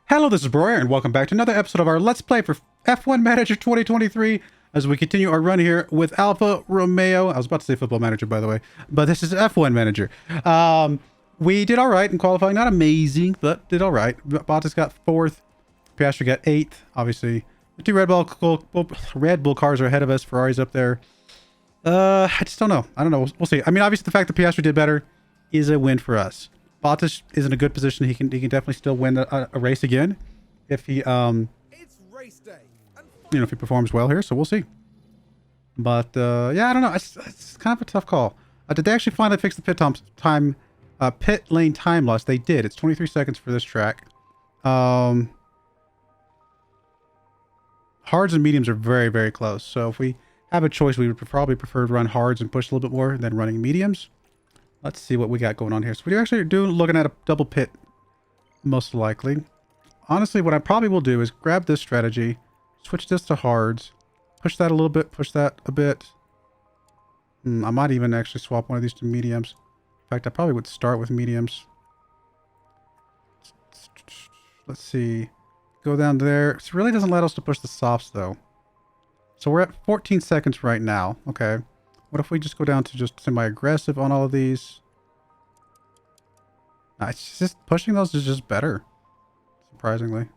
Hello, this is Broyar, and welcome back to another episode of our Let's Play for F1 Manager 2023, as we continue our run here with Alfa Romeo. I was about to say Football Manager, by the way, but this is F1 Manager. We did all right in qualifying. Not amazing, but did all right. Bottas got 4th. Piastri got 8th. Obviously, the two Red Bull cars are ahead of us. Ferrari's up there. I just don't know. I don't know. We'll see. I mean, obviously, the fact that Piastri did better is a win for us. Bottas is in a good position. He can definitely still win a race again if he It's race day. if he performs well here. So we'll see. But yeah, I don't know. It's kind of a tough call. Did they actually finally fix the pit lane time loss? They did. It's 23 seconds for this track. Hards and mediums are very, very close. So if we have a choice, we would probably prefer to run hards and push a little bit more than running mediums. Let's see what we got going on here. So we actually looking at a double pit, most likely. Honestly, what I probably will do is grab this strategy, switch this to hards, push that a little bit, push that a bit. I might even actually swap one of these to mediums. In fact, I probably would start with mediums. Let's see. Go down there. It really doesn't let us to push the softs, though. So we're at 14 seconds right now. Okay. What if we just go down to just semi-aggressive on all of these? It's just pushing those is just better, surprisingly.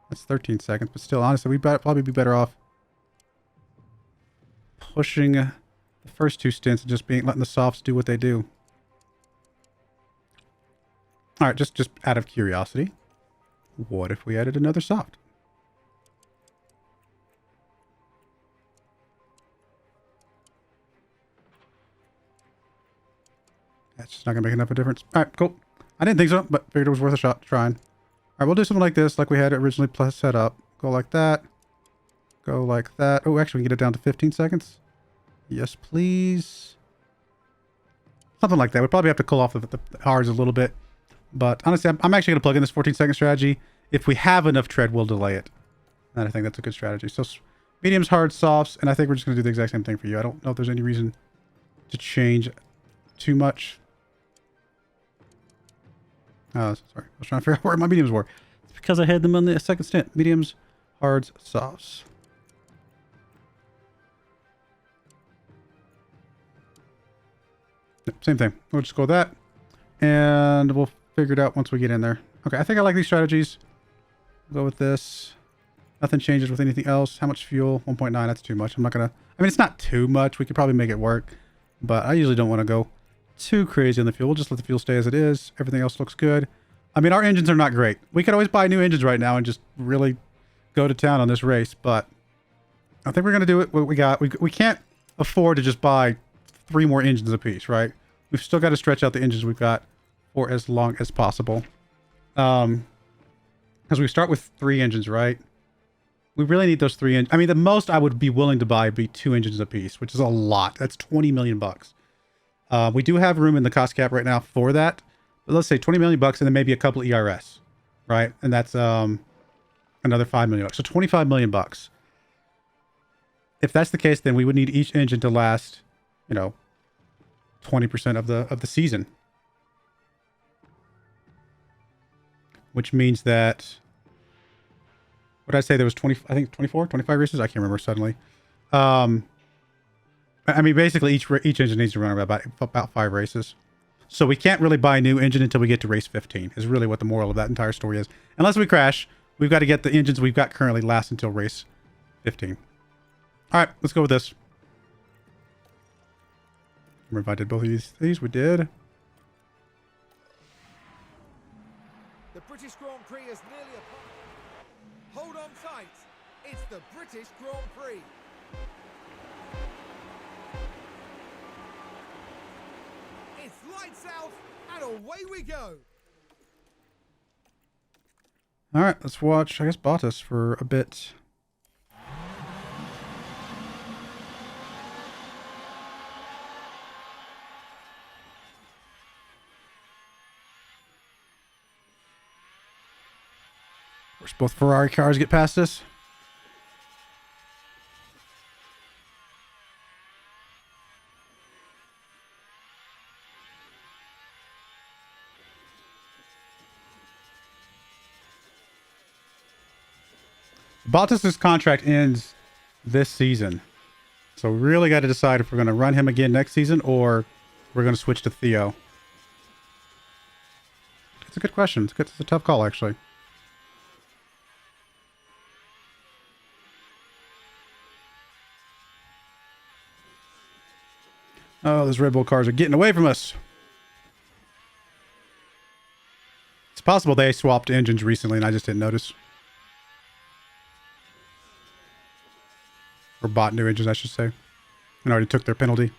That's 13 seconds, but still, honestly, we'd probably be better off pushing the first two stints and just letting the softs do what they do. All right, just out of curiosity, what if we added another soft? That's just not going to make enough of a difference. All right, cool. I didn't think so, but figured it was worth a shot trying. All right, we'll do something like this, like we had originally set up. Go like that. Go like that. Oh, actually, we can get it down to 15 seconds. Yes, please. Something like that. We'll probably have to cool off the hards a little bit. But honestly, I'm actually going to plug in this 14-second strategy. If we have enough tread, we'll delay it. And I think that's a good strategy. So mediums, hards, softs, and I think we're just going to do the exact same thing for you. I don't know if there's any reason to change too much. Oh, sorry. I was trying to figure out where my mediums were. It's because I had them on the second stint. Mediums, hards, softs. Yep, same thing. We'll just go with that. And we'll figure it out once we get in there. Okay, I think I like these strategies. We'll go with this. Nothing changes with anything else. How much fuel? 1.9. That's too much. I'm not going to... I mean, it's not too much. We could probably make it work. But I usually don't want to go too crazy on the fuel. We'll just let the fuel stay as it is. Everything else looks good. I mean, our engines are not great. We could always buy new engines right now and just really go to town on this race, but I think we're going to do it what we got. We can't afford to just buy 3 more engines apiece, right? We've still got to stretch out the engines we've got for as long as possible. Because we start with 3 engines, right? We really need those 3 engines. I mean, the most I would be willing to buy would be 2 engines apiece, which is a lot. That's 20 million bucks. We do have room in the cost cap right now for that. But let's say 20 million bucks and then maybe a couple ERS, right? And that's another 5 million bucks. So 25 million bucks. If that's the case, then we would need each engine to last, 20% of the season. Which means that, what did I say? There was 20, I think 24, 25 races. I can't remember suddenly. I mean, basically each engine needs to run about 5 races. So we can't really buy a new engine until we get to race 15 is really what the moral of that entire story is. Unless we crash, we've got to get the engines we've got currently last until race 15. All right, let's go with this. Remember if I did both of these? We did. The British Grand Prix is nearly upon. Hold on tight. It's the British Grand Prix. It's lights out and away we go. All right, let's watch, I guess, Bottas for a bit. Of course, both Ferrari cars get past us. Bottas's contract ends this season. So we really got to decide if we're going to run him again next season or we're going to switch to Theo. It's a good question. It's a tough call, actually. Oh, those Red Bull cars are getting away from us. It's possible they swapped engines recently and I just didn't notice. Or bought new engines, I should say. And already took their penalty.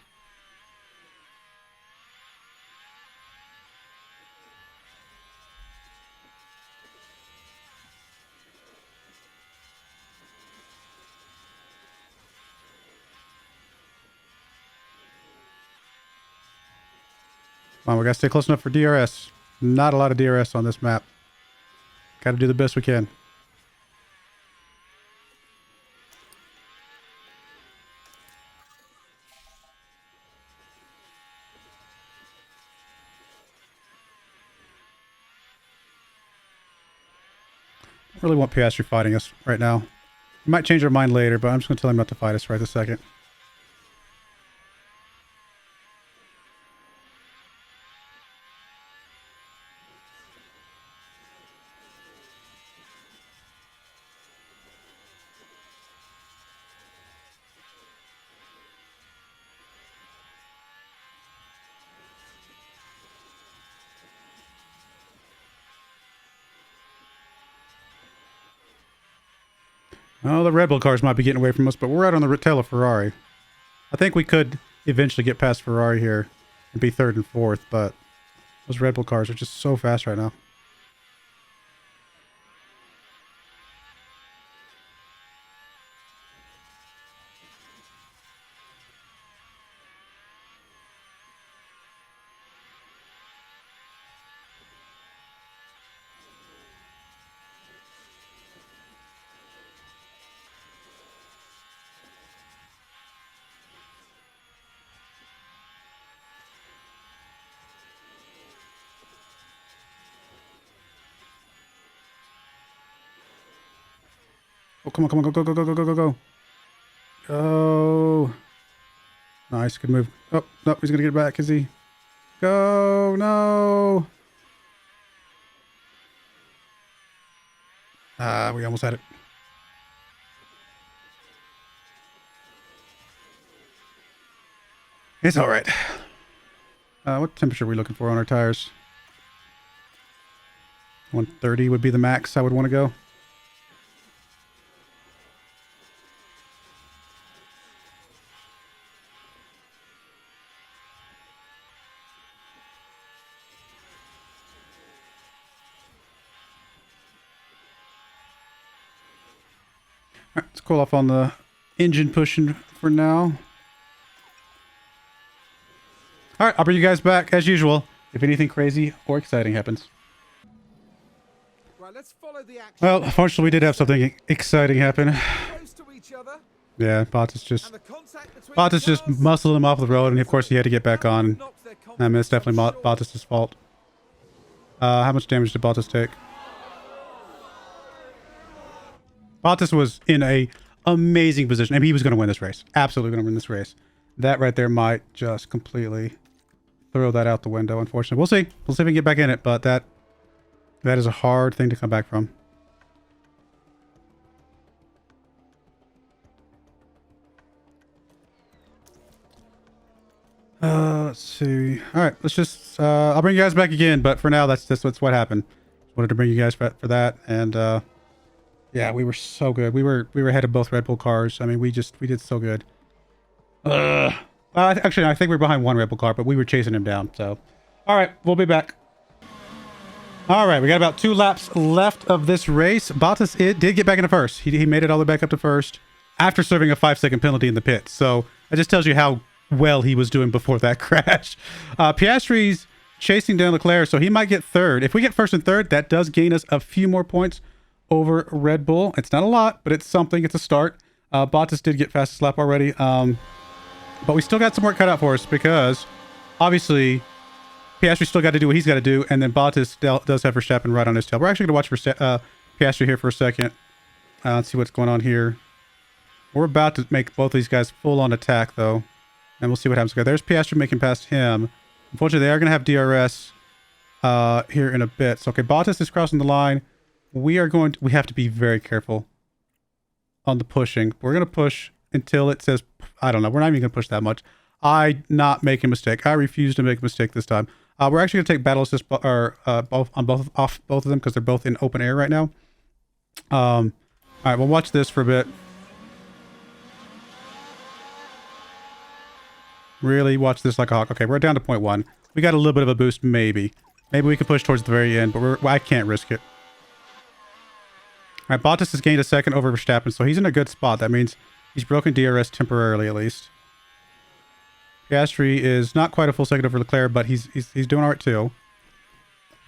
Come on, we gotta stay close enough for DRS. Not a lot of DRS on this map. Gotta do the best we can. Really want Piastri fighting us right now. We might change our mind later, but I'm just going to tell him not to fight us right this second. Oh, the Red Bull cars might be getting away from us, but we're out on the tail of Ferrari. I think we could eventually get past Ferrari here and be third and fourth, but those Red Bull cars are just so fast right now. Oh, come on, come on, go, go, go, go, go, go, go, go. Go. Nice, good move. Oh, no, he's going to get it back, is he? Go, no. We almost had it. It's all right. What temperature are we looking for on our tires? 130 would be the max I would want to go. All right, let's cool off on the engine pushing for now. All right, I'll bring you guys back as usual if anything crazy or exciting happens. Right, let's follow the action. Well, unfortunately, we did have something exciting happen. Close to each other, Yeah, Bottas and the contact between the just cars muscled him off the road, and of course he had to get back on. knocks their I mean, it's definitely confidence Bottas' fault. How much damage did Bottas take? Bottas was in a amazing position. I mean, he was going to win this race. Absolutely going to win this race. That right there might just completely throw that out the window, unfortunately. We'll see. We'll see if we can get back in it, but that is a hard thing to come back from. Let's see. All right, let's just I'll bring you guys back again, but for now that's what happened. Wanted to bring you guys back for that, and yeah, we were so good. We were ahead of both Red Bull cars. I mean, we did so good. Actually, I think we were behind one Red Bull car, but we were chasing him down. So, all right, we'll be back. All right, we got about 2 laps left of this race. Bottas did get back into first. He made it all the way back up to first after serving a 5-second penalty in the pits. So that just tells you how well he was doing before that crash. Piastri's chasing down Leclerc, so he might get third. If we get first and third, that does gain us a few more points over Red Bull. It's not a lot, but it's something. It's a start. Bottas did get fastest lap already. But we still got some work cut out for us because obviously Piastri still got to do what he's got to do, and then Bottas does have Verstappen right on his tail. We're actually going to watch Piastri here for a second. Let's see what's going on here. We're about to make both these guys full on attack, though. And we'll see what happens. Okay, there's Piastri making past him. Unfortunately, they are going to have DRS here in a bit. So, okay, Bottas is crossing the line. We have to be very careful on the pushing. We're going to push until it says, I don't know. We're not even going to push that much. I not make a mistake. I refuse to make a mistake this time. We're actually going to take battle assist off both of them because they're both in open air right now. All right, we'll watch this for a bit. Really watch this like a hawk. Okay, we're down to 0.1. We got a little bit of a boost, maybe. Maybe we could push towards the very end, but I can't risk it. All right, Bottas has gained a second over Verstappen, so he's in a good spot. That means he's broken DRS temporarily, at least. Piastri is not quite a full second over Leclerc, but he's doing all right, too.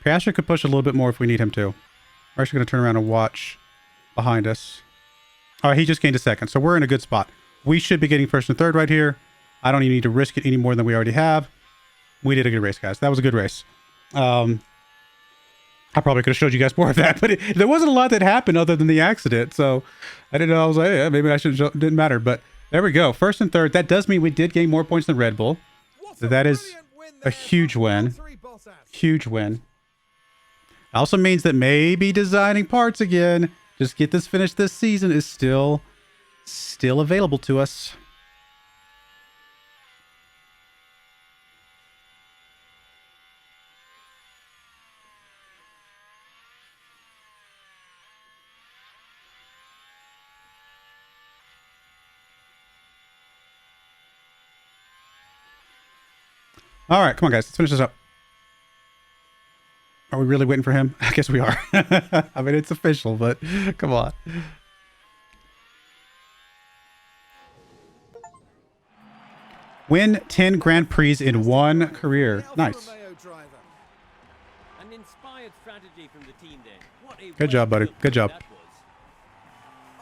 Piastri could push a little bit more if we need him to. We're actually going to turn around and watch behind us. All right, he just gained a second, so we're in a good spot. We should be getting first and third right here. I don't even need to risk it any more than we already have. We did a good race, guys. That was a good race. I probably could have showed you guys more of that, but there wasn't a lot that happened other than the accident. So I didn't know. I was like, yeah, maybe I should. Didn't matter. But there we go. First and third. That does mean we did gain more points than Red Bull. So that is a huge win. Huge win. Also means that maybe designing parts again, just get this finished this season, is still available to us. All right, come on, guys. Let's finish this up. Are we really waiting for him? I guess we are. I mean, it's official, but come on. Win 10 Grand Prix in one career. Nice. An inspired strategy from the team there. What a Good job, buddy. Good job.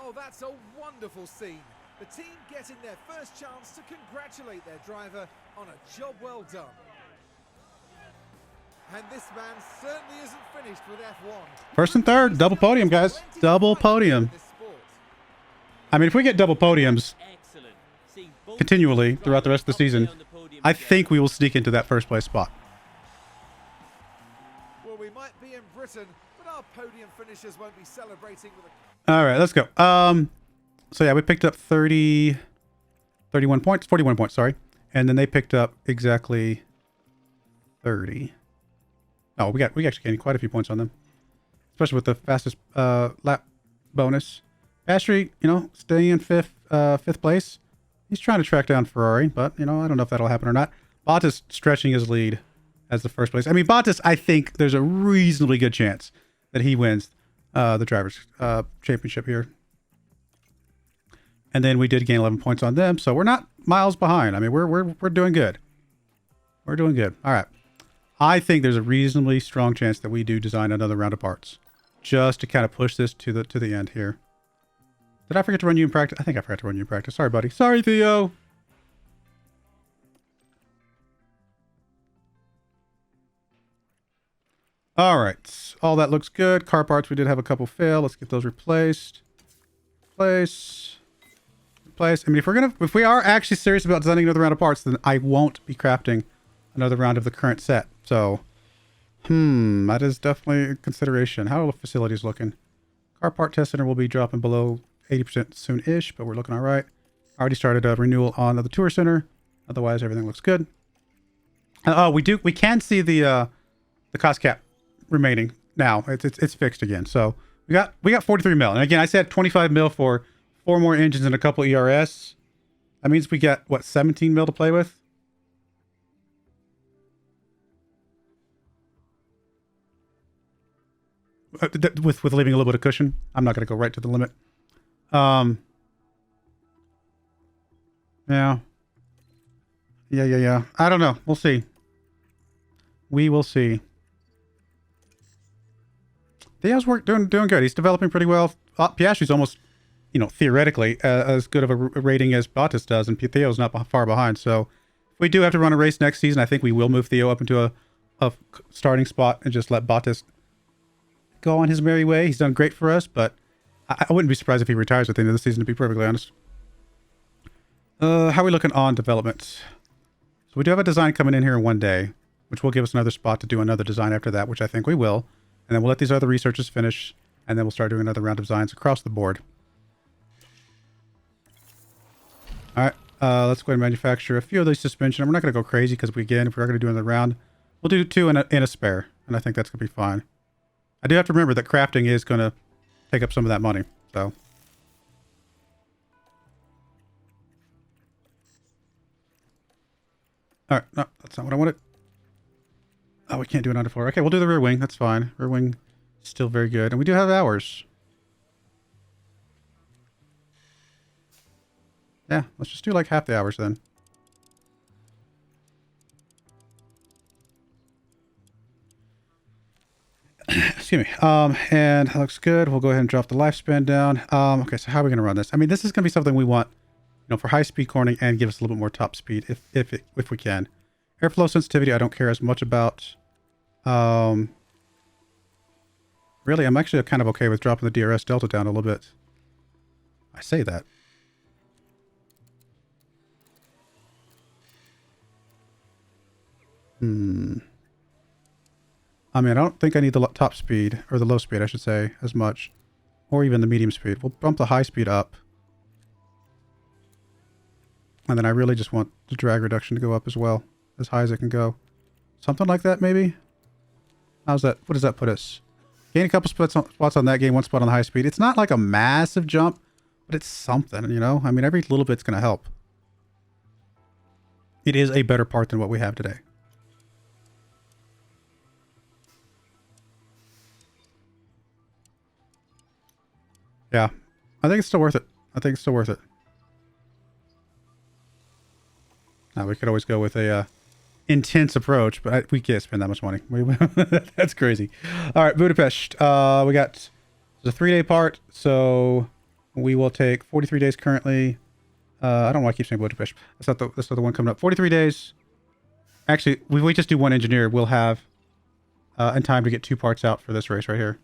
Oh, that's a wonderful scene. The team getting their first chance to congratulate their driver on a job well done. And this man certainly isn't finished with F1. First and third, double podium, guys. Double podium. I mean, if we get double podiums continually throughout the rest of the season, I think we will sneak into that first place spot. Well, we might be in Britain, but our podium finishers won't be celebrating with a... All right, let's go. So yeah, we picked up 31 points, 41 points, sorry. And then they picked up exactly 30. Oh, we actually gained quite a few points on them, especially with the fastest lap bonus. Piastri, you know, staying in fifth place. He's trying to track down Ferrari, but you know, I don't know if that'll happen or not. Bottas stretching his lead as the first place. I mean, Bottas, I think there's a reasonably good chance that he wins the drivers' championship here. And then we did gain 11 points on them, so we're not miles behind. I mean, we're doing good. We're doing good. All right. I think there's a reasonably strong chance that we do design another round of parts, just to kind of push this to the end here. Did I forget to run you in practice? I think I forgot to run you in practice. Sorry, buddy. Sorry, Theo. All right. All that looks good. Car parts, we did have a couple fail. Let's get those replaced. Replace. I mean, if we are actually serious about designing another round of parts, then I won't be crafting another round of the current set. So, that is definitely a consideration. How are the facilities looking? Car part test center will be dropping below 80% soon-ish, but we're looking all right. I already started a renewal on the tour center. Otherwise, everything looks good. Oh, we can see the cost cap remaining now. It's fixed again. So we got 43 mil, and again, I said 25 mil for 4 more engines and a couple ERS. That means we got what, 17 mil to play with. With leaving a little bit of cushion. I'm not going to go right to the limit. Yeah. I don't know. We'll see. We will see. Theo's doing good. He's developing pretty well. Piastri's almost, you know, theoretically as good of a rating as Bottas does, and Theo's not far behind. So if we do have to run a race next season, I think we will move Theo up into a starting spot and just let Bottas go on his merry way. He's done great for us, but I wouldn't be surprised if he retires at the end of the season, to be perfectly honest. How are we looking on development? So we do have a design coming in here in 1 day, which will give us another spot to do another design after that, which I think we will. And then we'll let these other researchers finish, and then we'll start doing another round of designs across the board. All right, let's go ahead and manufacture a few of these suspension. And we're not going to go crazy because, again, if we're going to do another round, we'll do 2 in a spare, and I think that's going to be fine. I do have to remember that crafting is going to take up some of that money, so... All right, no, that's not what I wanted. Oh, we can't do it underfloor. Okay, we'll do the rear wing. That's fine. Rear wing, still very good. And we do have hours. Yeah, let's just do like half the hours then. Excuse me. And that looks good. We'll go ahead and drop the lifespan down. Okay, so how are we going to run this? I mean, this is going to be something we want, you know, for high-speed cornering and give us a little bit more top speed if we can. Airflow sensitivity, I don't care as much about. Really, I'm actually kind of okay with dropping the DRS delta down a little bit. I say that. I mean, I don't think I need the top speed, or the low speed, I should say, as much. Or even the medium speed. We'll bump the high speed up. And then I really just want the drag reduction to go up as well. As high as it can go. Something like that, maybe? How's that? What does that put us? Gain a couple spots on that, gain 1 spot on the high speed. It's not like a massive jump, but it's something, you know? I mean, every little bit's going to help. It is a better part than what we have today. Yeah. I think it's still worth it. I think it's still worth it. Now, we could always go with a intense approach, but we can't spend that much money. That's crazy. All right, Budapest. We got the 3-day part, so we will take 43 days currently. I don't know why I keep saying Budapest. That's not the one coming up. 43 days. Actually, if we just do 1 engineer, we'll have in time to get 2 parts out for this race right here.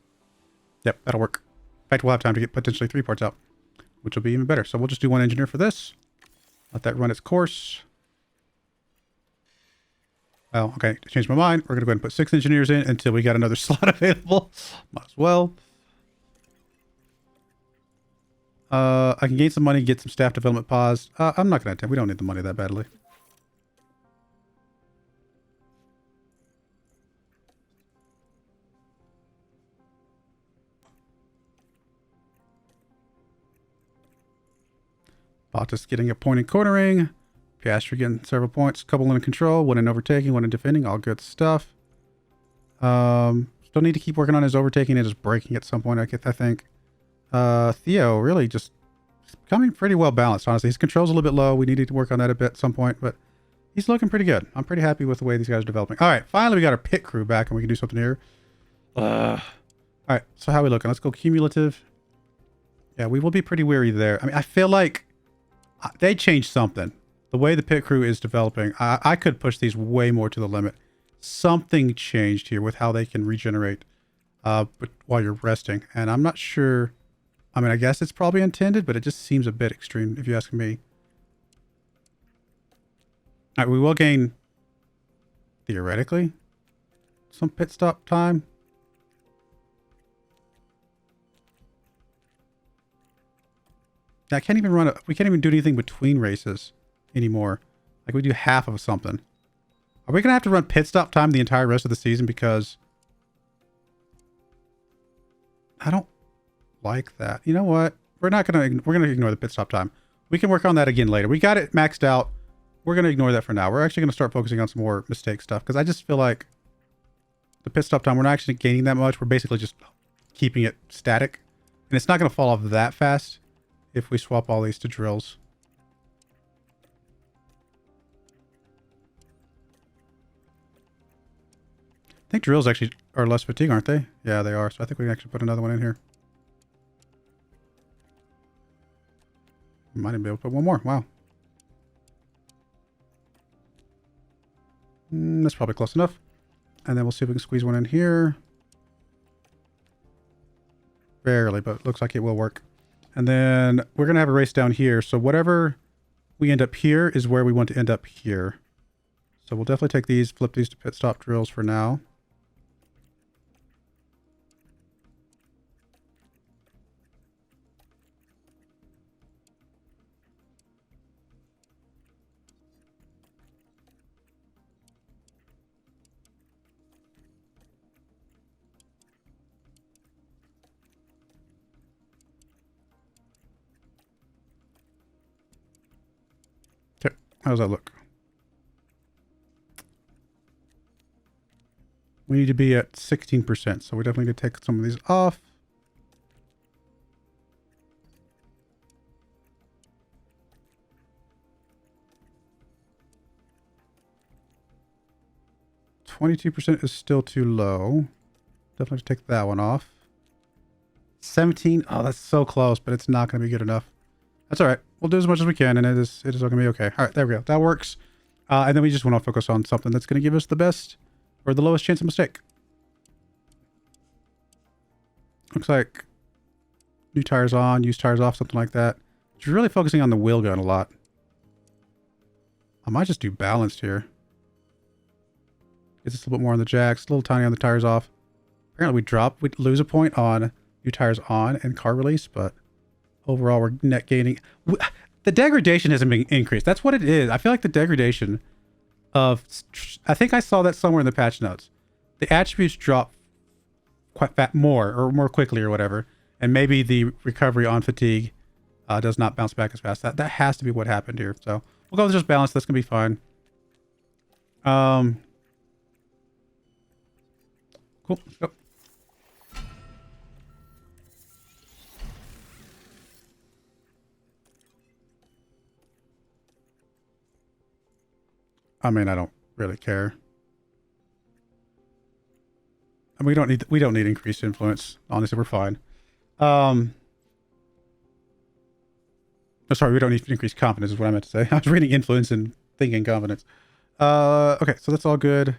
Yep, that'll work. In fact, we'll have time to get potentially 3 parts out, which will be even better. So we'll just do 1 engineer for this. Let that run its course. Well, okay, I changed my mind. We're going to go ahead and put 6 engineers in until we got another slot available. Might as well. I can gain some money, get some staff development paused. I'm not going to attempt. We don't need the money that badly. Bottas getting a point in cornering. Piastri getting several points. Couple in control. 1 in overtaking. 1 in defending. All good stuff. Still need to keep working on his overtaking and his braking at some point, I think. Theo really just becoming pretty well balanced, honestly. His control's a little bit low. We needed to work on that a bit at some point, but he's looking pretty good. I'm pretty happy with the way these guys are developing. All right, finally we got our pit crew back and we can do something here. All right, so how are we looking? Let's go cumulative. Yeah, we will be pretty weary there. I mean, I feel like they changed something. The way the pit crew is developing, I could push these way more to the limit. Something changed here with how they can regenerate but while you're resting. And I'm not sure. I mean, I guess it's probably intended, but it just seems a bit extreme if you ask me. All right, we will gain, theoretically, some pit stop time. I can't even run we can't even do anything between races anymore. Like we do half of something. Are we going to have to run pit stop time the entire rest of the season? Because I don't like that. You know what? We're going to ignore the pit stop time. We can work on that again later. We got it maxed out. We're going to ignore that for now. We're actually going to start focusing on some more mistake stuff. Because I just feel like the pit stop time, we're not actually gaining that much. We're basically just keeping it static. And it's not going to fall off that fast if we swap all these to drills. I think drills actually are less fatigue, aren't they? Yeah, they are. So I think we can actually put another one in here. Might even be able to put one more. Wow. That's probably close enough. And then we'll see if we can squeeze one in here. Barely, but it looks like it will work. And then we're going to have a race down here. So whatever we end up here is where we want to end up here. So we'll definitely take these, flip these to pit stop drills for now. Okay, how does that look? We need to be at 16%, so we definitely need to take some of these off. %22 is still too low. Definitely have to take that one off. 17. Oh, that's so close, but it's not going to be good enough. That's all right. We'll do as much as we can, and it is all going to be okay. All right, there we go. That works. And then we just want to focus on something that's going to give us the best or the lowest chance of mistake. Looks like new tires on, used tires off, something like that. Just really focusing on the wheel gun a lot. I might just do balanced here. Get this a little bit more on the jacks, a little tiny on the tires off. Apparently we lose a point on new tires on and car release, but overall we're net gaining. The degradation hasn't been increased. That's what it is. I feel like the degradation of, I think I saw that somewhere in the patch notes. The attributes drop quite more quickly or whatever, and maybe the recovery on fatigue does not bounce back as fast. That has to be what happened here. So we'll go with just balance. That's gonna be fine. Cool. Let's go. I mean, I don't really care. And we don't need increased influence. Honestly, we're fine. Oh, sorry, we don't need increased confidence is what I meant to say. I was reading influence and thinking confidence. Okay, so that's all good.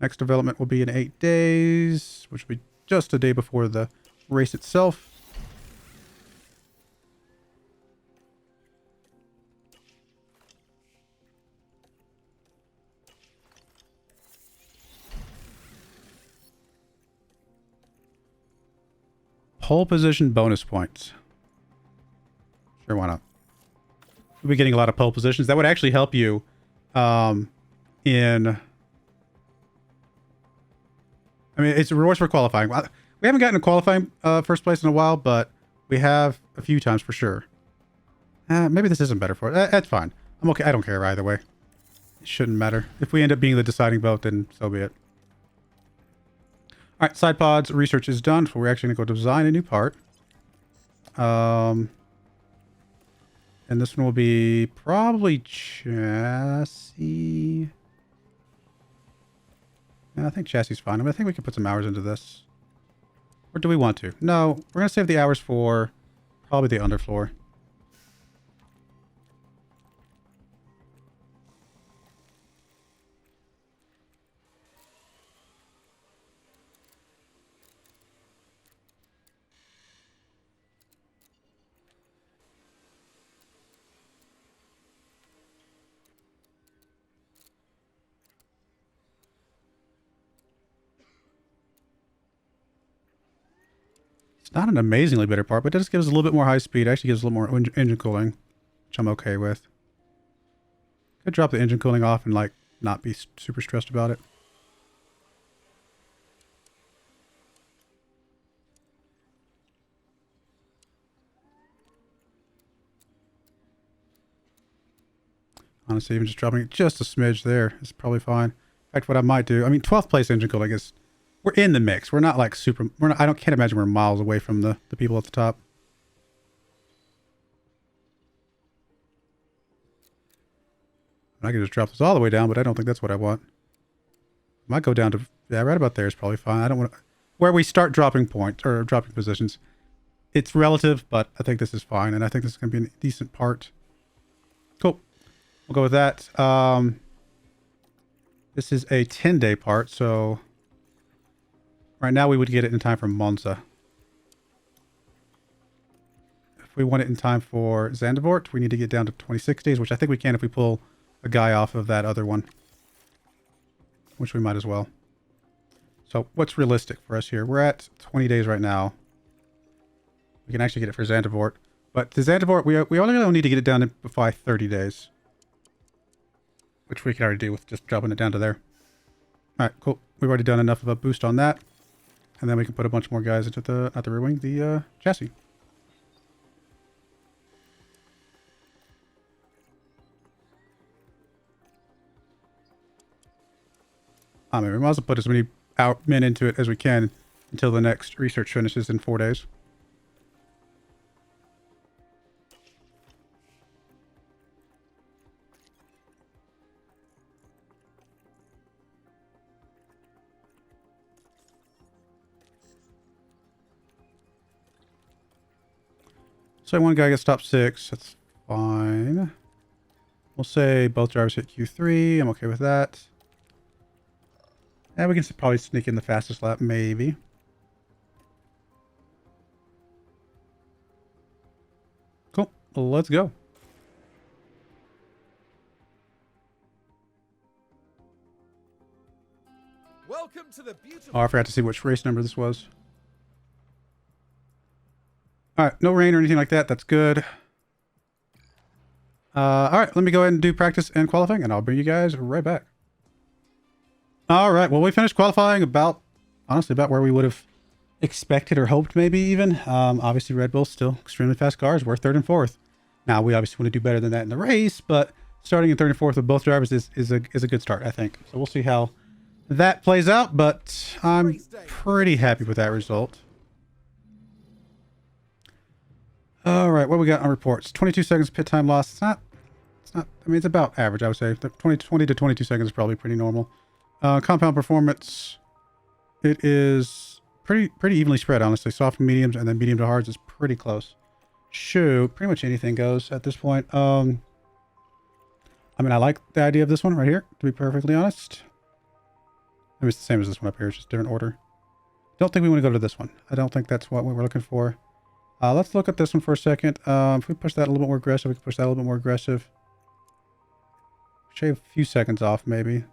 Next development will be in 8 days, which will be just a day before the race itself. Pole position bonus points. Sure, why not? We'll be getting a lot of pole positions. That would actually help you in... I mean, it's rewards for qualifying. We haven't gotten a qualifying first place in a while, but we have a few times for sure. Maybe this isn't better for it. That's fine. I'm okay. I don't care either way. It shouldn't matter. If we end up being the deciding vote, then so be it. All right, side pods research is done. So we're actually going to go design a new part. And this one will be probably chassis. Yeah, I think chassis is fine. I mean, I think we can put some hours into this. Or do we want to? No, we're going to save the hours for probably the underfloor. Not an amazingly better part, but it just gives us a little bit more high speed. It actually gives a little more engine cooling, which I'm okay with. Could drop the engine cooling off and like not be super stressed about it. Honestly, even just dropping it just a smidge there is probably fine. In fact, what I might do, I mean, 12th place engine cooling is... We're in the mix. We're not like super... can't imagine we're miles away from the people at the top. I can just drop this all the way down, but I don't think that's what I want. Might go down to... Yeah, right about there is probably fine. I don't want to... Where we start dropping points, or dropping positions. It's relative, but I think this is fine, and I think this is going to be a decent part. Cool. We'll go with that. This is a 10-day part, so... Right now we would get it in time for Monza. if we want it in time for Zandvoort, we need to get down to 26 days, which I think we can if we pull a guy off of that other one. Which we might as well. So what's realistic for us here? We're at 20 days right now. We can actually get it for Zandvoort. But to Zandvoort, we only need to get it down by 30 days. Which we can already do with just dropping it down to there. Alright, cool. We've already done enough of a boost on that. And then we can put a bunch more guys into the, not the rear wing, the chassis. I mean, we might as well put as many men into it as we can until the next research finishes in 4 days. So one guy gets top 6. That's fine. We'll say both drivers hit Q3. I'm okay with that. And we can probably sneak in the fastest lap, maybe. Cool. Let's go. Welcome to the beautiful... Oh, I forgot to see which race number this was. Alright, no rain or anything like that. That's good. Alright, let me go ahead and do practice and qualifying, and I'll bring you guys right back. Alright, well, we finished qualifying honestly, about where we would have expected or hoped, maybe even. Obviously, Red Bull's still extremely fast cars. We're 3rd and 4th. Now, we obviously want to do better than that in the race, but starting in 3rd and 4th with both drivers is a good start, I think. So we'll see how that plays out, but I'm pretty happy with that result. Alright, what we got on reports? 22 seconds pit time loss. It's not, I mean, it's about average, I would say. 20 to 22 seconds is probably pretty normal. Compound performance, it is pretty evenly spread, honestly. Soft and mediums, and then medium to hards is pretty close. Shoot, pretty much anything goes at this point. I mean, I like the idea of this one right here, to be perfectly honest. Maybe it's the same as this one up here, it's just different order. Don't think we want to go to this one. I don't think that's what we were looking for. Let's look at this one for a second. If we push that a little bit more aggressive, we can push that a little bit more aggressive. Shave a few seconds off, maybe.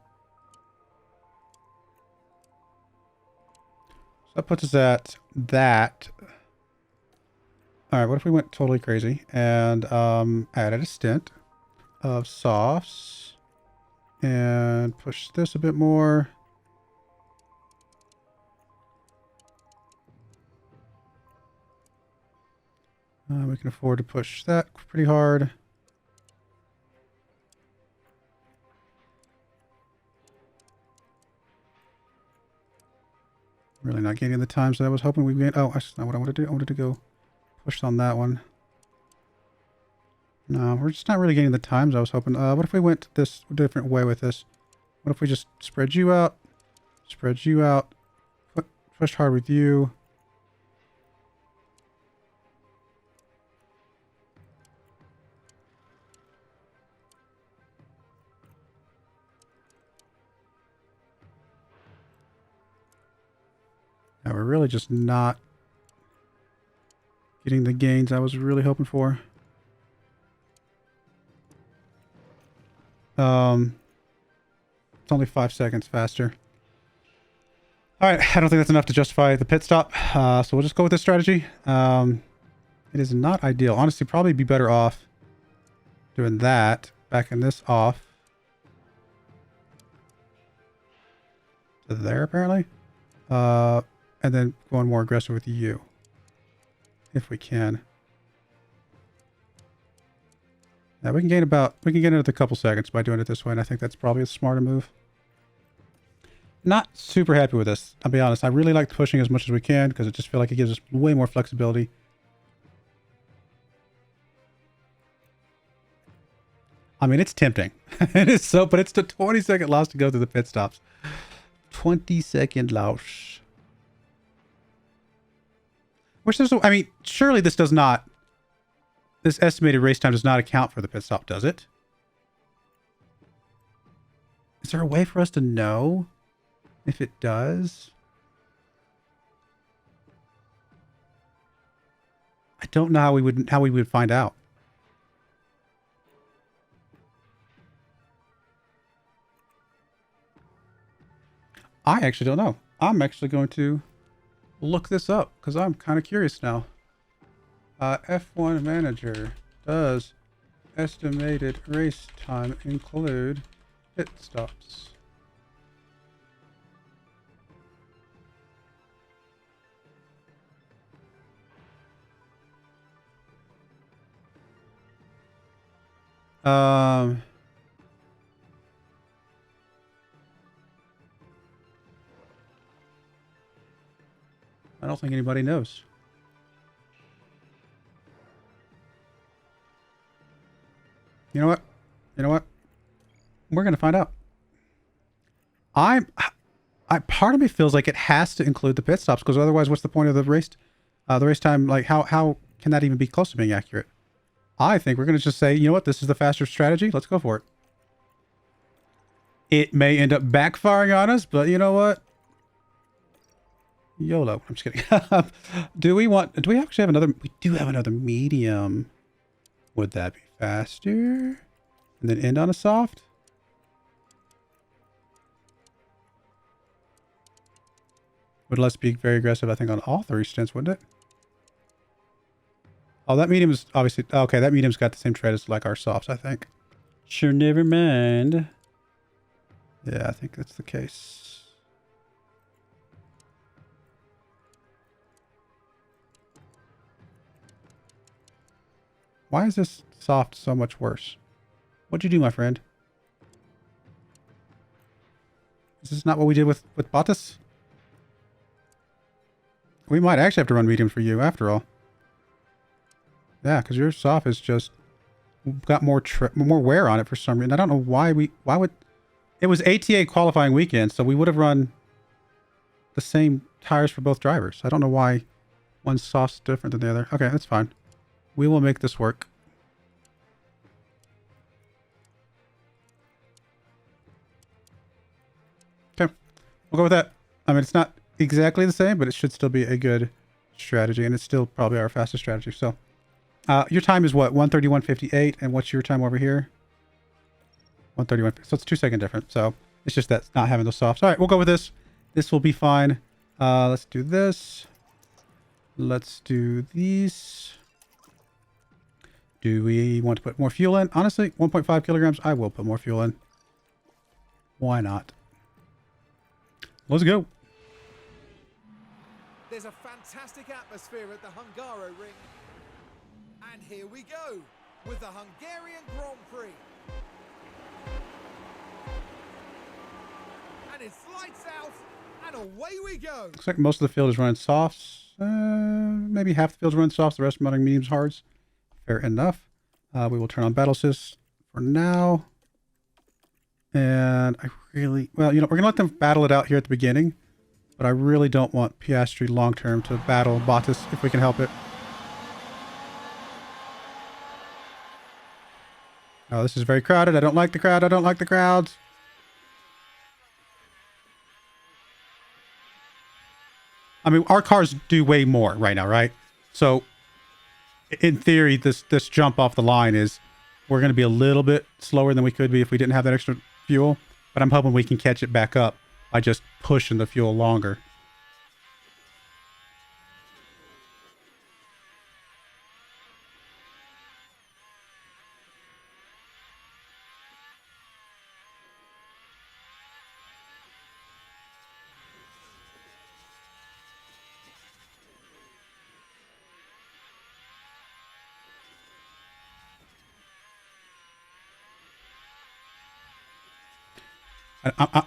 So that puts us at that. Alright, what if we went totally crazy and added a stint of softs and push this a bit more. We can afford to push that pretty hard. Really not gaining the times that I was hoping we'd get. Oh, that's not what I wanted to do. I wanted to go push on that one. No, we're just not really getting the times I was hoping. What if we went this different way with this? What if we just spread you out, push hard with you. Now we're really just not getting the gains I was really hoping for. It's only 5 seconds faster. Alright, I don't think that's enough to justify the pit stop. So we'll just go with this strategy. It is not ideal. Honestly, probably be better off doing that. Backing this off. To there, apparently. And then going more aggressive with you. If we can. Now we can gain another couple seconds by doing it this way, and I think that's probably a smarter move. Not super happy with this, I'll be honest. I really like pushing as much as we can because I just feel like it gives us way more flexibility. I mean, it's tempting. It is so, but it's the 20-second loss to go through the pit stops. 20-second loss. Which there's, I mean, surely this does not, this estimated race time does not account for the pit stop, does it? Is there a way for us to know if it does? I don't know how we would find out. I actually don't know. I'm actually going to look this up because I'm kind of curious now. F1 Manager, does estimated race time include pit stops? I don't think anybody knows. You know what? You know what? We're going to find out. Part of me feels like it has to include the pit stops because otherwise what's the point of the race time? Like how can that even be close to being accurate? I think we're going to just say, you know what? This is the faster strategy. Let's go for it. It may end up backfiring on us, but you know what? YOLO. I'm just kidding. Do we actually have another? We do have another medium. Would that be faster? And then end on a soft? Would less be very aggressive, I think, on all three stints, wouldn't it? Oh, that medium is obviously... Okay, that medium's got the same tread as like our softs, I think. Sure, never mind. Yeah, I think that's the case. Why is this soft so much worse? What'd you do, my friend? Is this not what we did with Bottas? We might actually have to run medium for you after all. Yeah, because your soft is just got more wear on it for some reason. I don't know why would... It was ATA qualifying weekend, so we would have run the same tires for both drivers. I don't know why one's soft's different than the other. Okay, that's fine. We will make this work. Okay, we'll go with that. I mean, it's not exactly the same, but it should still be a good strategy, and it's still probably our fastest strategy. So, your time is what? 1:31:58, and what's your time over here? 1:31. So it's a 2-second difference. So it's just that not having those softs. All right, we'll go with this. This will be fine. Let's do this. Let's do these. Do we want to put more fuel in? Honestly, 1.5 kilograms. I will put more fuel in. Why not? Let's go. There's a fantastic atmosphere at the Hungaro ring. And here we go with the Hungarian Grand Prix. And it's lights out and away we go. Looks like most of the field is running softs. Maybe half the field's running softs, the rest running mediums, hards. Fair enough. We will turn on battle assist for now. And I really, well, you know, we're going to let them battle it out here at the beginning. But I really don't want Piastri long-term to battle Bottas if we can help it. Oh, this is very crowded. I don't like the crowd. I don't like the crowds. I mean, our cars do way more right now, right? So, in theory, this jump off the line is we're going to be a little bit slower than we could be if we didn't have that extra fuel. But I'm hoping we can catch it back up by just pushing the fuel longer.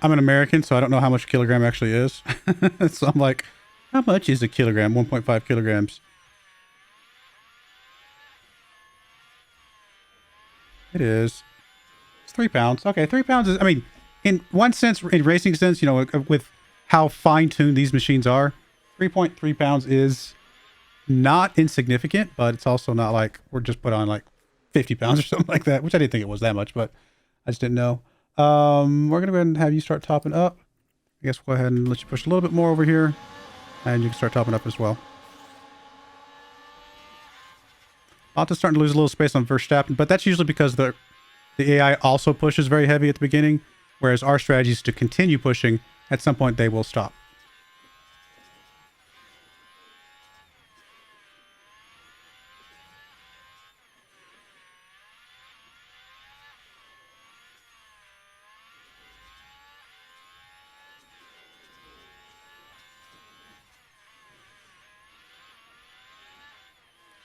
I'm an American, so I don't know how much a kilogram actually is. So I'm like, how much is a kilogram? 1.5 kilograms. It is. It's 3 pounds. Okay, 3 pounds is, I mean, in one sense, in racing sense, you know, with how fine-tuned these machines are, 3.3 pounds is not insignificant, but it's also not like we're just put on like 50 pounds or something like that, which I didn't think it was that much, but I just didn't know. We're going to go ahead and have you start topping up. I guess we'll go ahead and let you push a little bit more over here. And you can start topping up as well. Bottas starting to lose a little space on Verstappen, but that's usually because the AI also pushes very heavy at the beginning, whereas our strategy is to continue pushing. At some point, they will stop.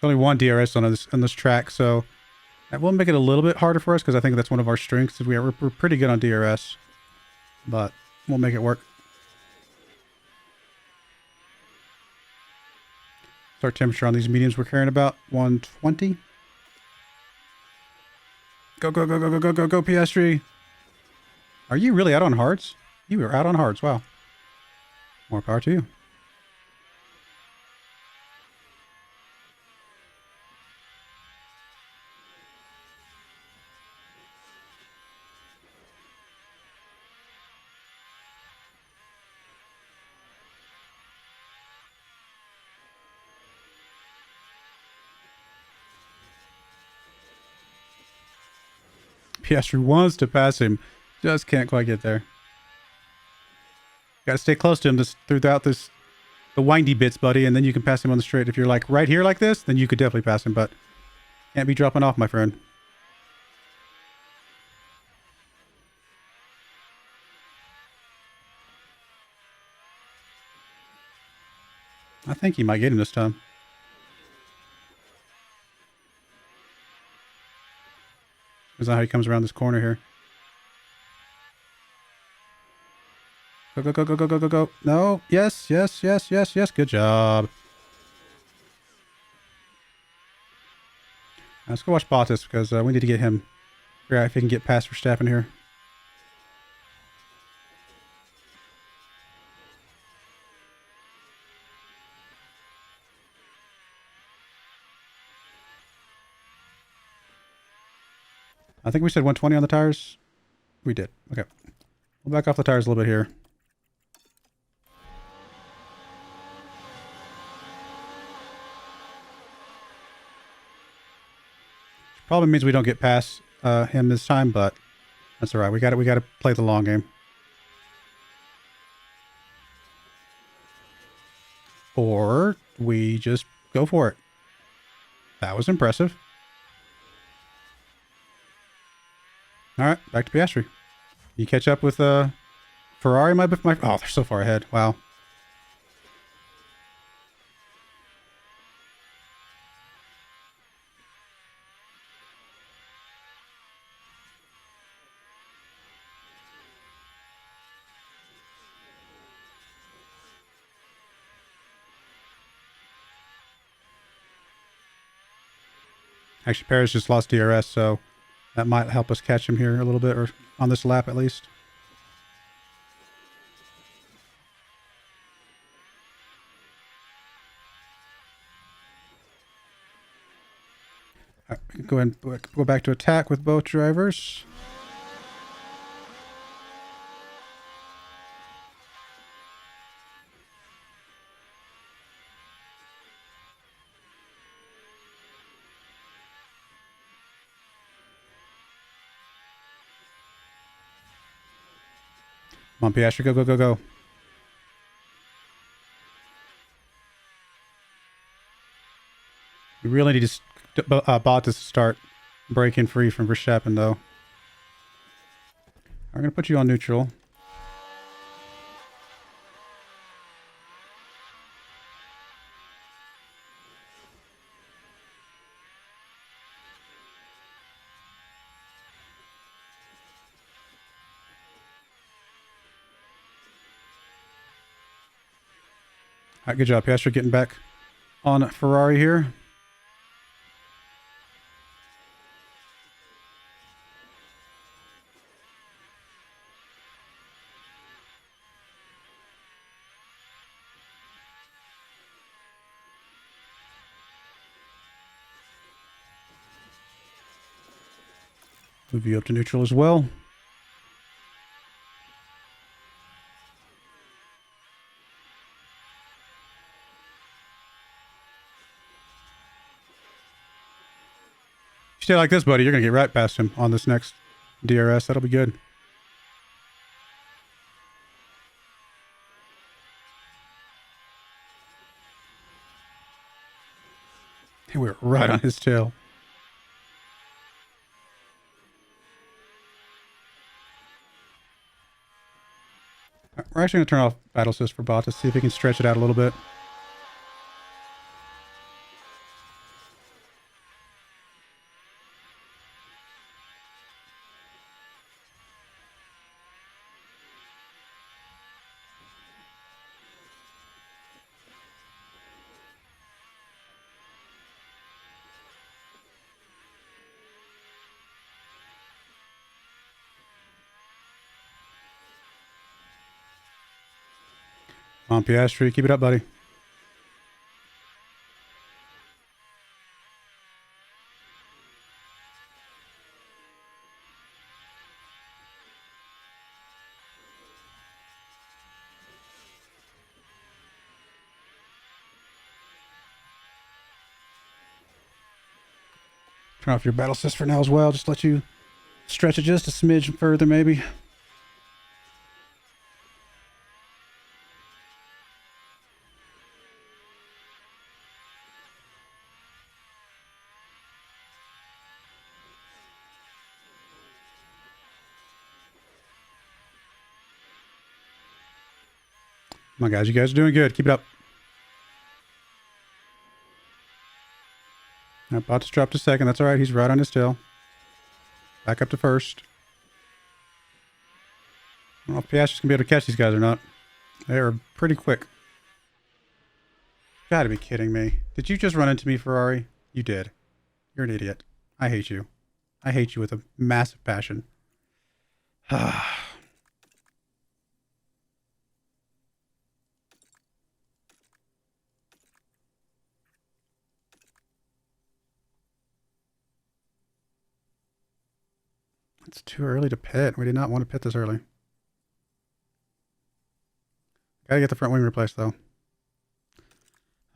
Only one DRS on this track, so that will make it a little bit harder for us because I think that's one of our strengths. We're pretty good on DRS, but we'll make it work. Start temperature on these mediums we're carrying about 120. Go, go, go, go, go, go, go, go, PIASTRI. Are you really out on hards? You were out on hards. Wow. More power to you. PIASTRI wants to pass him. Just can't quite get there. Got to stay close to him throughout the windy bits, buddy, and then you can pass him on the straight. If you're like right here like this, then you could definitely pass him, but can't be dropping off, my friend. I think he might get him this time. Is that how he comes around this corner here? Go, go, go, go, go, go, go, go. No. Yes, yes, yes, yes, yes. Good job. Now let's go watch Bottas because we need to get him. Figure out if he can get past Verstappen here. I think we said 120 on the tires. We did. Okay. We'll back off the tires a little bit here. Probably means we don't get past him this time, but that's all right. We got to play the long game. Or we just go for it. That was impressive. All right, back to PIASTRI. You catch up with Ferrari, my oh, they're so far ahead. Wow. Actually, Perez just lost DRS, so that might help us catch him here a little bit, or on this lap at least. All right, go ahead and go back to attack with both drivers. Come on, PIASTRI, go, go, go, go. We really need to Bottas to start breaking free from Verstappen, though. I'm going to put you on neutral. All right, good job, PIASTRI, getting back on Ferrari here. Move you up to neutral as well. stay like this, buddy, you're going to get right past him on this next DRS. That'll be good. We were right on his tail. We're actually going to turn off Battle Assist for Bottas, see if he can stretch it out a little bit. Come on, Piastri, keep it up, buddy. Turn off your battle assist for now as well. Just let you stretch it just a smidge further, maybe. Come on, guys. You guys are doing good. Keep it up. About to drop to second. That's all right. He's right on his tail. Back up to first. I don't know if Piastri's going to be able to catch these guys or not. They are pretty quick. Gotta be kidding me. Did you just run into me, Ferrari? You did. You're an idiot. I hate you. I hate you with a massive passion. It's too early to pit. We did not want to pit this early. Gotta get the front wing replaced, though.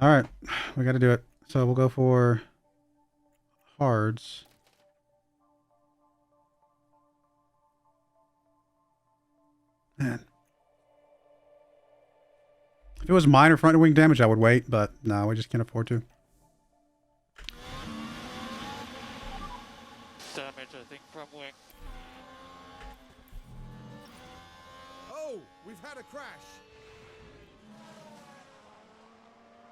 All right. We got to do it. So we'll go for hards. Man. If it was minor front wing damage, I would wait, but no, we just can't afford to. Damage, I think, front wing. Oh, we've had a crash.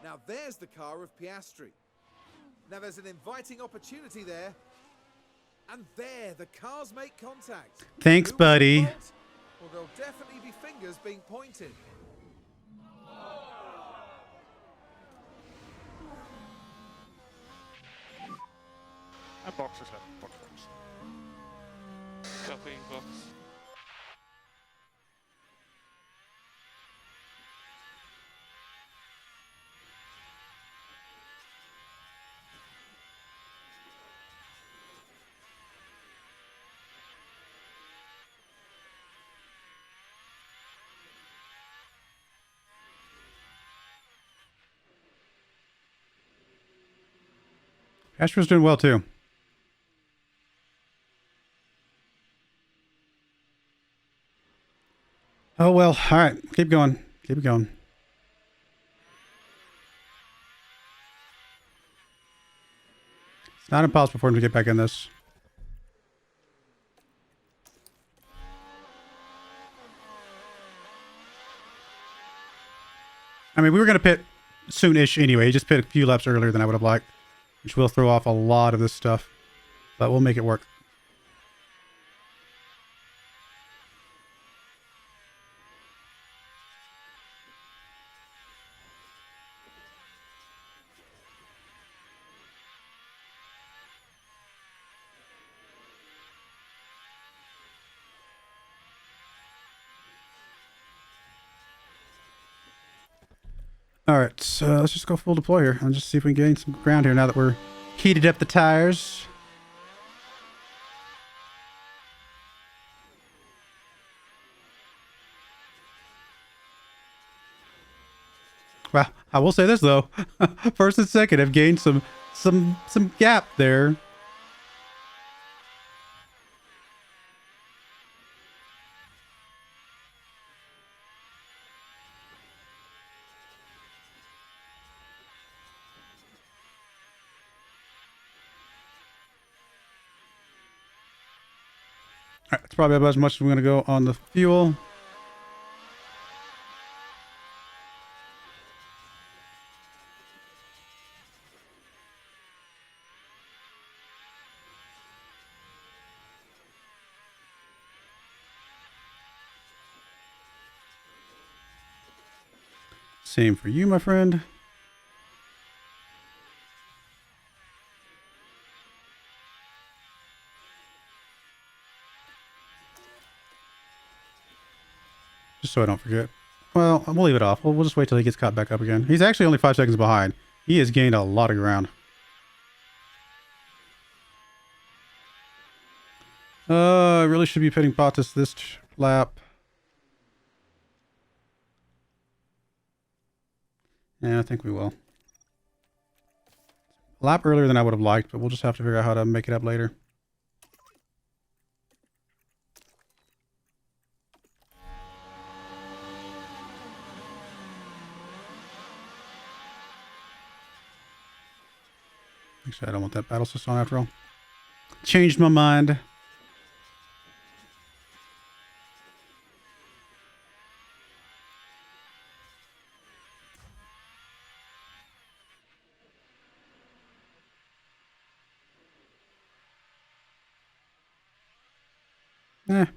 Now there's the car of Piastri. Now there's an inviting opportunity there. And there, the cars make contact. Thanks, Who buddy. will fault? Well, there'll definitely be fingers being pointed. And boxes have box. Copy box. Astro's doing well, too. Oh, well. All right. Keep going. Keep it going. It's not impossible for him to get back in this. I mean, we were going to pit soon-ish anyway. He just pit a few laps earlier than I would have liked, which will throw off a lot of this stuff, but we'll make it work. All right, so let's just go full deploy here and just see if we can gain some ground here now that we're heated up the tires. Well, I will say this though, first and second have gained some gap there. Alright, that's probably about as much as we're going to go on the fuel. Same for you, my friend. Just so I don't forget. Well, we'll leave it off. We'll just wait till he gets caught back up again. He's actually only 5 seconds behind. He has gained a lot of ground. I really should be pitting Bottas this lap. Yeah, I think we will. A lap earlier than I would have liked, but we'll just have to figure out how to make it up later. Actually, I don't want that battle system on after all. Changed my mind.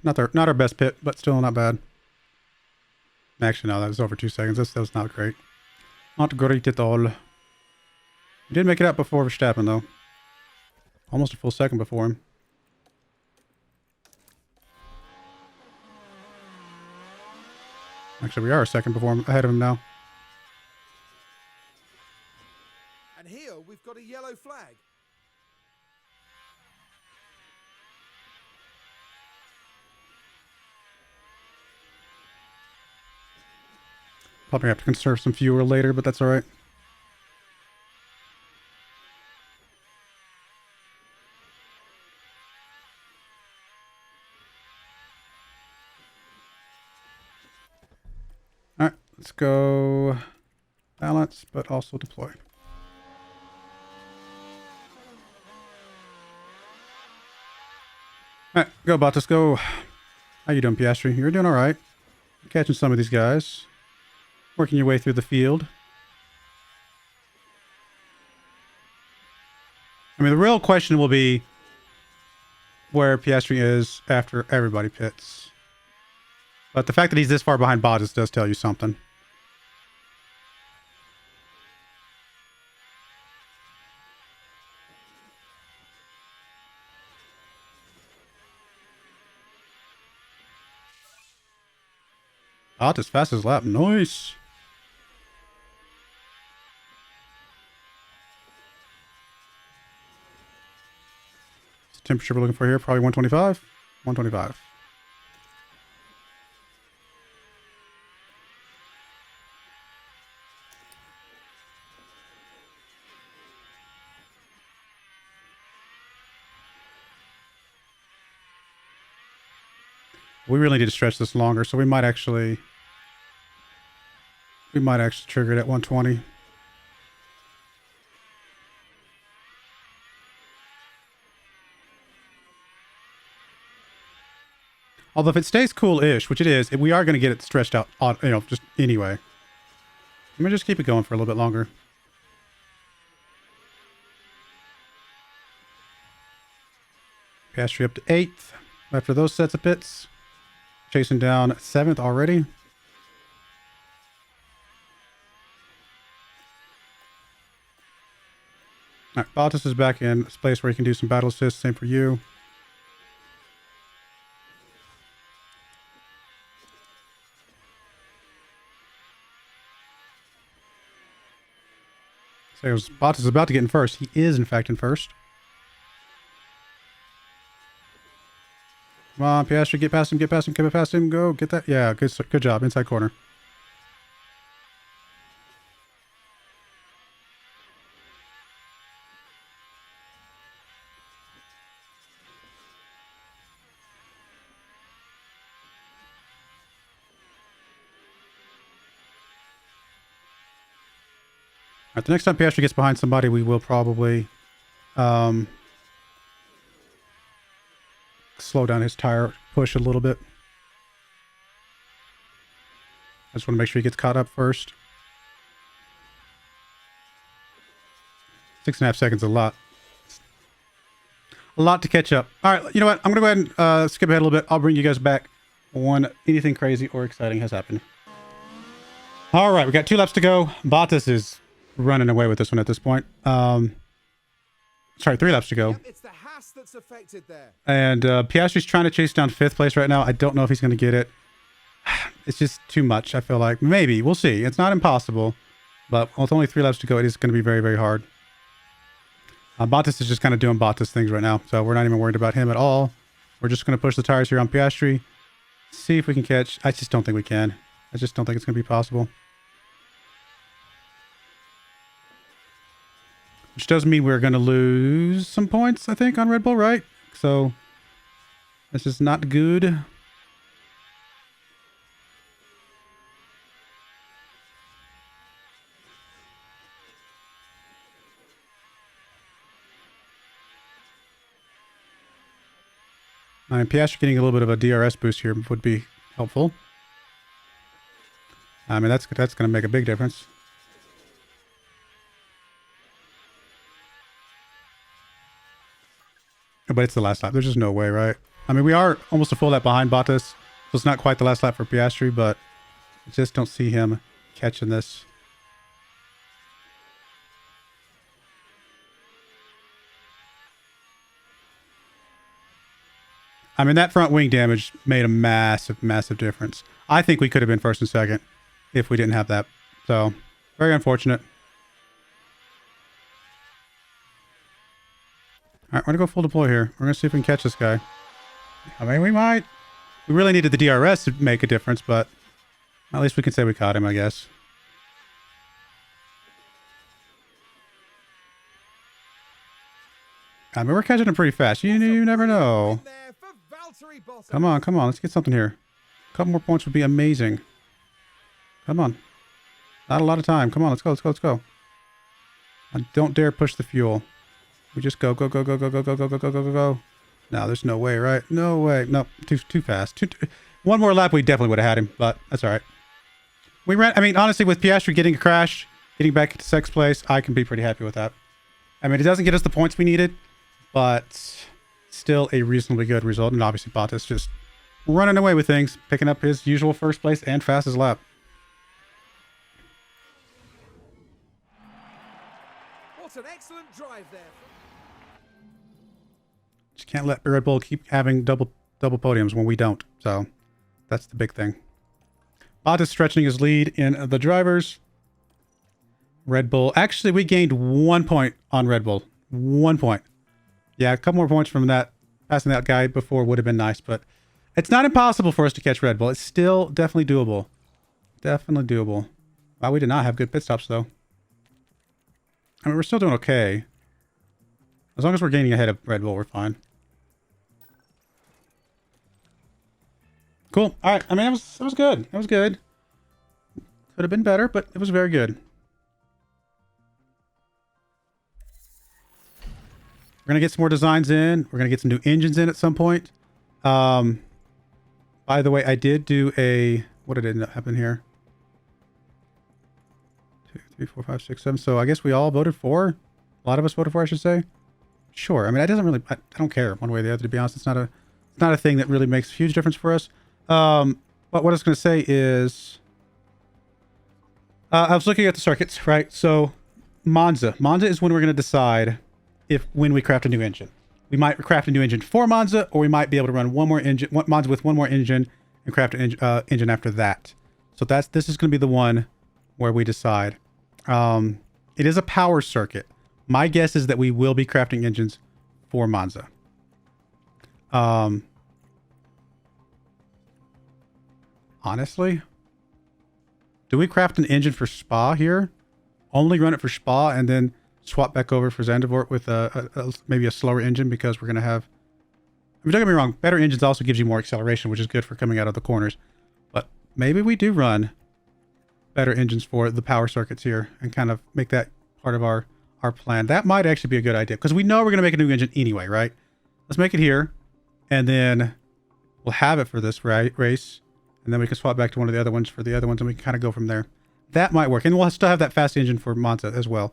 Not our best pit, but still not bad. Actually, no, that was over 2 seconds. That was not great. Not great at all. We did make it out before Verstappen, though. Almost a full second before him. Actually, we are a second before him, ahead of him now. And here we've got a yellow flag. Probably have to conserve some fuel later, but that's all right. All right, let's go balance, but also deploy. All right, go Bottas, go. How you doing, Piastri? You're doing all right. Catching some of these guys. Working your way through the field. I mean, the real question will be where Piastri is after everybody pits. But the fact that he's this far behind Bottas does tell you something. Bottas fastest lap. Nice. Temperature we're looking for here, probably 125. 125. We really need to stretch this longer, so we might actually trigger it at 120. Although if it stays cool-ish, which it is, we are going to get it stretched out, just anyway. Let me just keep it going for a little bit longer. Piastri up to 8th after those sets of pits. Chasing down 7th already. All right, Bottas is back in this place where he can do some battle assists. Same for you. So Bottas is about to get in first. He is, in fact, in first. Come on, Piastri, get past him, get past him, get past him. Go, get that. Yeah, good job. Inside corner. All right, the next time Piastri gets behind somebody, we will probably slow down his tire push a little bit. I just want to make sure he gets caught up first. 6.5 seconds, a lot. A lot to catch up. All right, you know what? I'm going to go ahead and skip ahead a little bit. I'll bring you guys back when anything crazy or exciting has happened. All right, we got 2 laps to go. Bottas is running away with this one at this point. Sorry, 3 laps to go. Yep, it's the Haas that's affected there. And Piastri's trying to chase down 5th place right now. I don't know if he's going to get it. It's just too much, I feel like. Maybe. We'll see. It's not impossible. But with only 3 laps to go, it is going to be very, very hard. Bottas is just kind of doing Bottas things right now. So we're not even worried about him at all. We're just going to push the tires here on Piastri. See if we can catch. I just don't think we can. I just don't think it's going to be possible. Which does mean we're going to lose some points, I think, on Red Bull, right? So this is not good. Piastri getting a little bit of a DRS boost here would be helpful. I mean, that's going to make a big difference. But it's the last lap. There's just no way, right? I mean, we are almost a full lap behind Bottas, so it's not quite the last lap for Piastri, but I just don't see him catching this. I mean, that front wing damage made a massive, massive difference. I think we could have been 1st and 2nd if we didn't have that. So, very unfortunate. All right, we're going to go full deploy here. We're going to see if we can catch this guy. I mean, we might. We really needed the DRS to make a difference, but at least we can say we caught him, I guess. I mean, we're catching him pretty fast. You never know. Come on, come on. Let's get something here. A couple more points would be amazing. Come on. Not a lot of time. Come on, let's go, let's go, let's go. And don't dare push the fuel. We just go, go, go, go, go, go, go, go, go, go, go, go, go. No, there's no way, right? No way. No, too fast. One more lap, we definitely would have had him, but that's all right. We ran, I mean, honestly, with Piastri getting a crash, getting back into 6th place, I can be pretty happy with that. I mean, it doesn't get us the points we needed, but still a reasonably good result. And obviously, Bottas just running away with things, picking up his usual 1st place and fastest lap. What an excellent drive there. Just can't let Red Bull keep having double podiums when we don't. So that's the big thing. Bottas stretching his lead in the drivers. Red Bull. Actually, we gained 1 point on Red Bull. 1 point. Yeah, a couple more points from that. Passing that guy before would have been nice, but it's not impossible for us to catch Red Bull. It's still definitely doable. Definitely doable. Wow, we did not have good pit stops, though. I mean, we're still doing okay. As long as we're gaining ahead of Red Bull, we're fine. Cool. All right. I mean, it was good. It was good. Could have been better, but it was very good. We're going to get some more designs in. We're going to get some new engines in at some point. By the way, I did do a... What did it end up happening here? 2, 3, 4, 5, 6, 7. So I guess we all voted for. A lot of us voted for, I should say. Sure. I mean, it doesn't really... I don't care one way or the other, to be honest. It's not a thing that really makes a huge difference for us. But what I was going to say is... I was looking at the circuits, right? So Monza. Monza is when we're going to decide when we craft a new engine. We might craft a new engine for Monza, or we might be able to run one more engine, Monza with one more engine, and craft an engine after that. So this is going to be the one where we decide. It is a power circuit. My guess is that we will be crafting engines for Monza. Honestly, do we craft an engine for Spa here? Only run it for Spa and then swap back over for Zandvoort with maybe a slower engine, because we're going to have... I mean, don't get me wrong, better engines also gives you more acceleration, which is good for coming out of the corners. But maybe we do run better engines for the power circuits here and kind of make that part of our plan. That might actually be a good idea, because we know we're going to make a new engine anyway, right? Let's make it here. and then we'll have it for this race, and then we can swap back to one of the other ones for the other ones, and we can kind of go from there. That might work, and we'll still have that fast engine for Monza as well.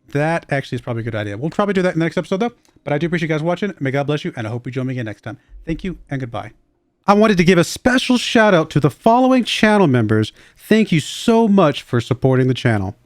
That actually is probably a good idea. We'll probably do that in the next episode, though. But I do appreciate you guys watching. May God bless you, and I hope you join me again next time. Thank you, and goodbye. I wanted to give a special shout out to the following channel members. Thank you so much for supporting the channel.